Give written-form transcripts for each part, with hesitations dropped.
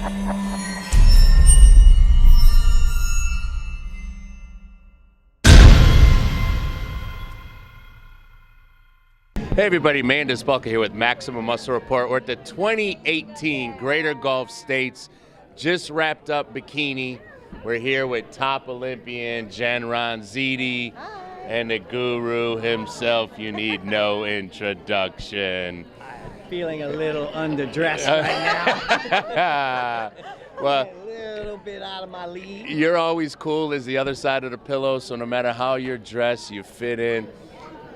Hey everybody, Mandus here with Maximum Muscle Report. We're at the 2018 Greater Gulf States. Just wrapped up Bikini. We're here with top Olympian Jen Ronzitti. Hi. And the guru himself. You need no introduction. I'm feeling a little underdressed right now. Well, a little bit out of my league. You're always cool as the other side of the pillow, so no matter how you're dressed, you fit in.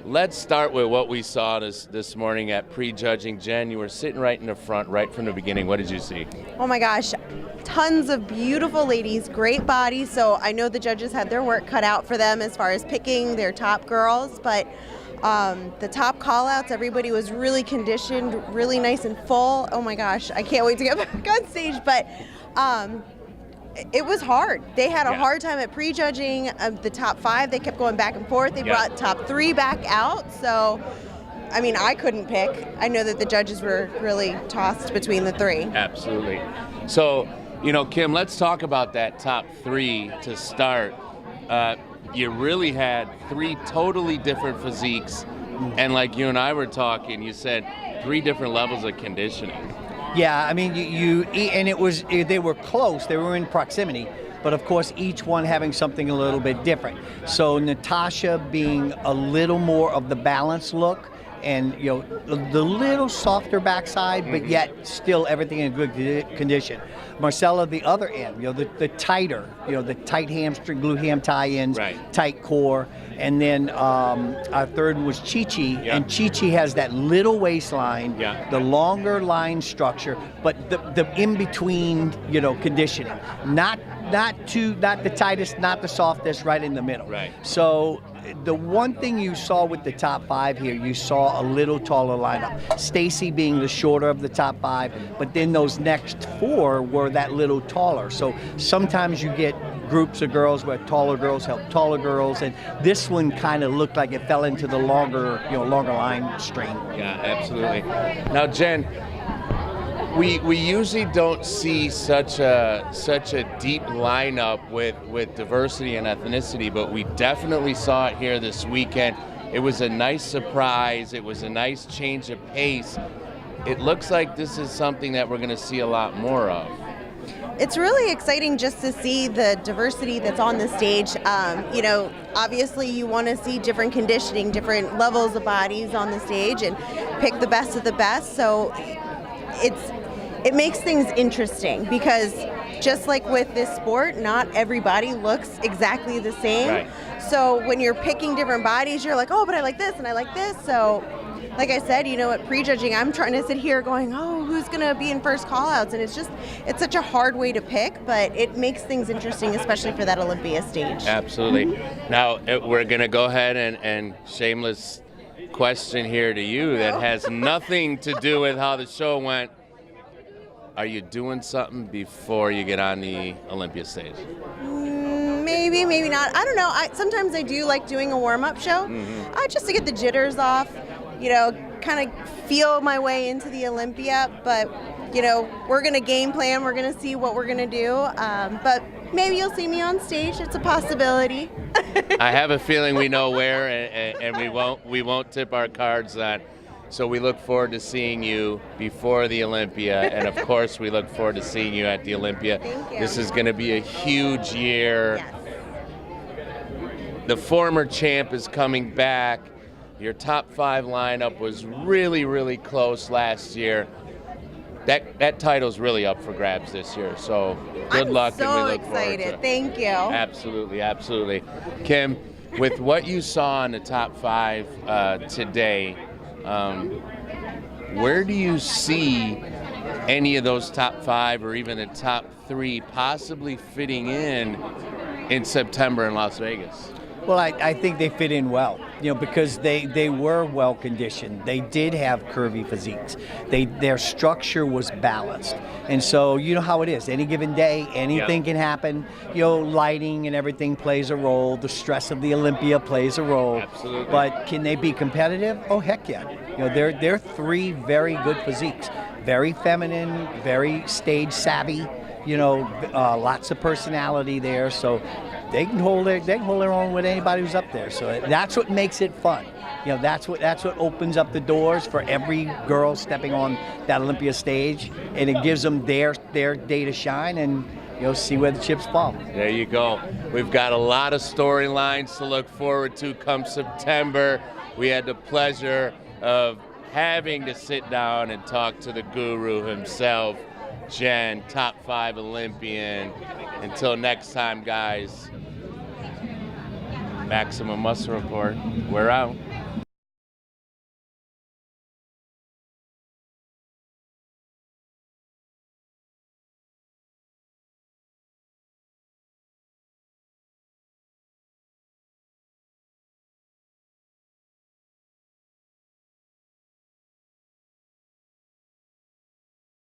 Let's start with what we saw this morning at prejudging. Jen, you were sitting right in the front, right from the beginning. What did you see? Oh my gosh, tons of beautiful ladies, great bodies. So I know the judges had their work cut out for them as far as picking their top girls, but the top call-outs, everybody was really conditioned, really nice and full. Oh my gosh, I can't wait to get back on stage, but it was hard. They had a hard time at prejudging the top 5. They kept going back and forth. They brought top 3 back out. So, I mean, I couldn't pick. I know that the judges were really tossed between the 3. Absolutely. So, you know, Kim, let's talk about that top 3 to start. You really had 3 totally different physiques. And like you and I were talking, you said 3 different levels of conditioning. Yeah, I mean, they were close, they were in proximity, but of course each one having something a little bit different. So Natasha being a little more of the balanced look, and the little softer backside, but yet still everything in good condition. Marcella, the other end, the tighter, the tight hamstring, glute ham tie-ins, tight core, and then our third was Chi-Chi, and Chi-Chi has that little waistline, the longer line structure, but the in-between, conditioning, not the tightest, not the softest, right in the middle. Right. So the one thing you saw with the top 5 here, you saw a little taller lineup. Stacy being the shorter of the top 5, but then those next 4 were that little taller. So sometimes you get groups of girls where taller girls help taller girls, and this one kind of looked like it fell into the longer line strain. Yeah, absolutely. Now, Jen, we usually don't see such a deep lineup with diversity and ethnicity, but we definitely saw it here this weekend. It was a nice surprise. It was a nice change of pace. It looks like this is something that we're going to see a lot more of. It's really exciting just to see the diversity that's on the stage. Obviously you want to see different conditioning, different levels of bodies on the stage, and pick the best of the best. So it makes things interesting, because just like with this sport, not everybody looks exactly the same. Right. So when you're picking different bodies, you're like, oh, but I like this and I like this. So like I said, at prejudging, I'm trying to sit here going, oh, who's going to be in first call-outs? And it's such a hard way to pick, but it makes things interesting, especially for that Olympia stage. Absolutely. Now, we're going to go ahead and shameless question here to you that has nothing to do with how the show went. Are you doing something before you get on the Olympia stage? Maybe, maybe not. I don't know. Sometimes I do like doing a warm-up show, just to get the jitters off, kind of feel my way into the Olympia. But, we're going to game plan. We're going to see what we're going to do. But maybe you'll see me on stage. It's a possibility. I have a feeling we know where, and we won't tip our cards on. So we look forward to seeing you before the Olympia, and of course we look forward to seeing you at the Olympia. Thank you. This is going to be a huge year. Yes. The former champ is coming back. Your top 5 lineup was really, really close last year. That title's really up for grabs this year. So good luck, and we look forward to it. Thank you. Absolutely, absolutely. Kim, with what you saw in the top 5 today, where do you see any of those top 5 or even the top 3 possibly fitting in September in Las Vegas? Well, I think they fit in well, because they were well conditioned. They did have curvy physiques. Their structure was balanced. And so you know how it is. Any given day, anything can happen. Lighting and everything plays a role. The stress of the Olympia plays a role. Absolutely. But can they be competitive? Oh, heck yeah. They're 3 very good physiques. very feminine, very stage savvy. You know, lots of personality there, so they can hold their own with anybody who's up there. So that's what makes it fun. You know, that's what opens up the doors for every girl stepping on that Olympia stage, and it gives them their day to shine and, you know, see where the chips fall. There you go. We've got a lot of storylines to look forward to come September. We had the pleasure of having to sit down and talk to the guru himself, Jen, top 5 Olympian. Until next time, guys, Maximum Muscle Report. We're out.